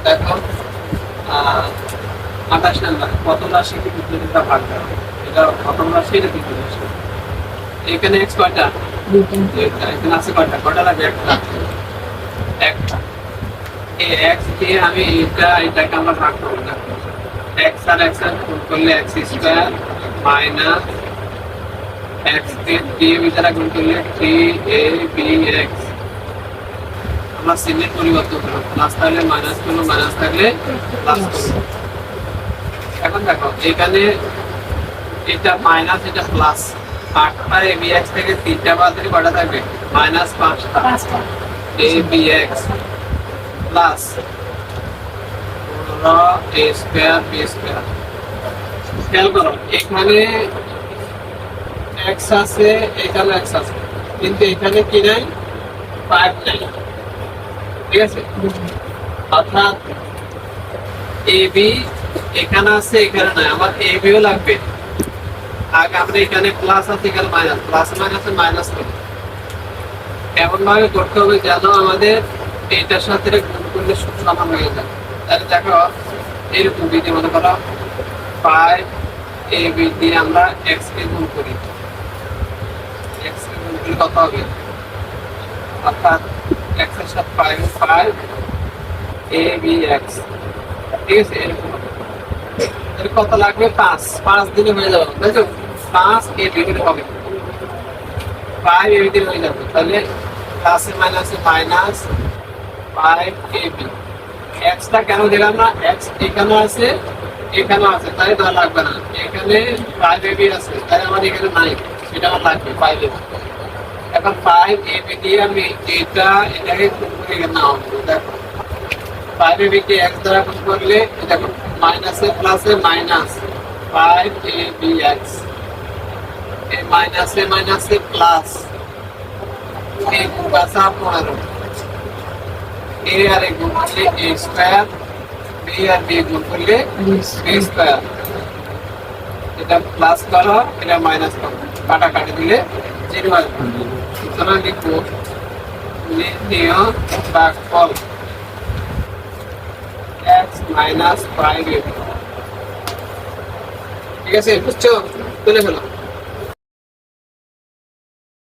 দেখো 28 নাম্বার প্রথম রাশি কি দ্বিতীয়টা ভাগ দাও, এটা প্রথম রাশি এটা দ্বিতীয় রাশি। এখানে x কয়টা? দুইটা। এখানে আছে কয়টা? কয়টা লাগবে? একটা। এই x দিয়ে আমি এটাকে আমরা ভাগ করব না। x আর x এর গুণ করলে x স্কয়ার মাইনাস x দিয়ে ভিতরে গুণ করলে 3abx। আমরা চিহ্নের পরিবর্তন করব, প্লাস থাকলে মাইনাস করব, মাইনাস থাকলে প্লাস করব। এখন দেখো এখানে এটা মাইনাস এটা প্লাস, 8টা abx থেকে 3টা বাদ দিলে কয়টা থাকবে? মাইনাস 5টা abx plus a square b square. খেয়াল করো এখানে x আছে, এখানে x আছে, কিন্তু এখানে কি নাই? 5 নাই। ঠিক আছে, অর্থাৎ ab এখানে আছে, এখানে নাই। আমার ab ও লাগবে। আগে আমরা এখানে প্লাস আছে, এখানে মাইনাস, প্লাস মাইনাসে মাইনাস করি। এমন ভাবে করতে হবে যেন আমাদের এইটার সাথে গুণ করলে সমান হয়ে যায়। তাহলে দেখো এরকম বিধি মনে করো 5ab দিয়ে আমরা x কে গুণ করি, x কে গুণ করলে কত হবে? অর্থাৎ x এর সাথে 5abx। ঠিক আছে, এরকম এর কত লাগবে? 5 দিনে হয়ে যাবে, তাই তো? 5ab দিলে হবে, 5ab দিলে হয়ে যাবে। তাহলে প্লাসে মাইনাসে মাইনাস 5ab। এক্সটা কেন দিলাম না? এক্স এখানে আছে, এখানে আছে, তাই তো লাগবে না। এখানে 5ab আছে, তাই আমার এখানে নাই, সেটা আমার লাগবে 5ab। এখন 5ab দিয়ে আমি এটাকে গুণ করে নাও। দেখো 5ab কে x দ্বারা গুণ করলে দেখো মাইনাসে প্লাসে মাইনাস 5abx, এই মাইনাসে মাইনাসে প্লাস, এই বাসা 15, a আর a গুণ করলে a স্কয়ার, b আর b গুণ করলে b স্কয়ার। এটা প্লাস করো, এটা মাইনাস করো, কাটাকাটি দিলে 0 আসবে। সুতরাং লিখবো নির্ণেয় ভাগফল x মাইনাস 5ab। ঠিক আছে, বুঝছো? তুলে ফেলো।